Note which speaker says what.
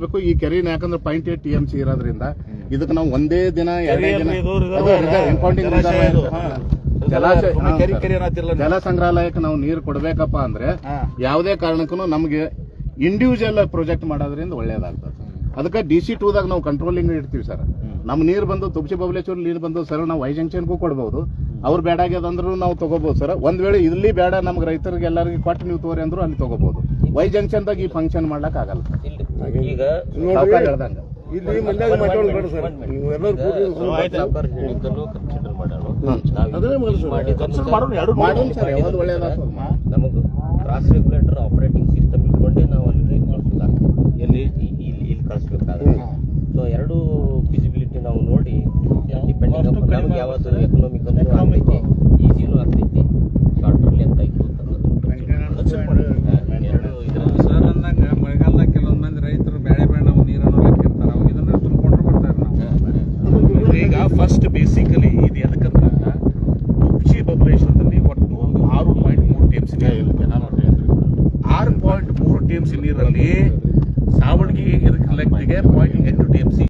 Speaker 1: ಬೇಕು ಈ ಕೆರೆನ, ಯಾಕಂದ್ರೆ 0.8 TMC ಇರೋದ್ರಿಂದ ಇದಕ್ಕೆ ನಾವು ಒಂದೇ ದಿನ ಎರಡೇ ದಿನ ಇಂಪೌಂಡಿಂಗ್ ಜಲ ಸಂಗ್ರಹಾಲಯಕ್ಕೆ ನಾವು ನೀರು ಕೊಡ್ಬೇಕಪ್ಪ ಅಂದ್ರೆ ಯಾವುದೇ ಕಾರಣಕ್ಕೂ ನಮ್ಗೆ ಇಂಡಿವಿಜುವಲ್ ಪ್ರಾಜೆಕ್ಟ್ ಮಾಡೋದ್ರಿಂದ ಒಳ್ಳೇದಾಗ್ತದೆ. ಅದಕ್ಕೆ DC2 ದಾಗ ನಾವು ಕಂಟ್ರೋಲಿಂಗ್ ಇಡ್ತೀವಿ ಸರ್. ನಮ್ ನೀರು ಬಂದು ತುಳಸಿ ಬಬಲೇಶ್ವರ ನೀರು ಬಂದು ಸರ್ ನಾವು ವೈ ಜಂಕ್ಷನ್ಗೂ ಕೊಡ್ಬಹುದು, ಅವ್ರು ಬೇಡ ಆಗ್ಯದಂದ್ರೂ ನಾವು ತಗೋಬಹುದು ಸರ್. ಒಂದ್ ವೇಳೆ ಇಲ್ಲಿ ಬೇಡ ನಮ್ಗೆ ರೈತರಿಗೆ ಎಲ್ಲರಿಗೆ ಕೊಟ್ಟು ನೀವು ತೋರಿ ಅಂದ್ರು ಅಲ್ಲಿ ತಗೋಬಹುದು. ವೈ ಜಂಕ್ಷನ್ ದಾಗ ಈ ಫಂಕ್ಷನ್ ಮಾಡ್ಲಕ್ ಆಗಲ್ಲ.
Speaker 2: ಈಗ
Speaker 1: ಹೇಳ್ದಂಗ
Speaker 2: ನಮಗ್ ಕ್ರಾಸ್ ರೆಗ್ಯುಲೇಟರ್ ಆಪರೇಟಿಂಗ್ ಸಿಸ್ಟಮ್ ಇಟ್ಕೊಂಡೆ ನಾವು ಅಲ್ಲಿ ನೀರು ಕಳಿಸೋದಾಗ್ತದೆ. ಇಲ್ಲಿ ಕಳಿಸ್ಬೇಕಾದ್ರೆ ಸೊ ಎರಡು ಫಿಸಿಬಿಲಿಟಿ ನಾವು ನೋಡಿ ಡಿಪೆಂಡಿಂಗ್ ನಮ್ಗೆ ಯಾವತ್ತು ಎಕನಾಮಿಕ್ ಆಗ್ತೈತಿ, ಈಸಿನೂ ಆಗ್ತೈತಿ, ಶಾರ್ಟರ್ ಲೆಂತ್ ಆಯ್ತು
Speaker 3: ಸರ್ ಅಂದಂಗ ಮಳೆಗಾಲದಾಗ ಕೆಲವೊಂದ್ ಮಂದಿ ರೈತರು ಬೇಡ ನಾವು ನೀರನ್ನು ಲೆಕ್ಕಿರ್ತಾರ, ಅವಾಗ ಇದನ್ನ ತುಂಬಿಕೊಂಡ್ರು ಬರ್ತಾರೆ ನಾವು. ಈಗ ಫಸ್ಟ್ ಬೇಸಿಕಲಿ ಇದು ಎದಕ್ಕಂದ್ರ ತುಳಸಿ ಬಬಲೇಶ್ವರದಲ್ಲಿ ಒಟ್ಟು 6.3 TMC ನೀರು, 6.3 TMC ನೀರಲ್ಲಿ ಸಾವಳಗಿ ಲೆಕ್ಕಿಗೆ 0.8 TMC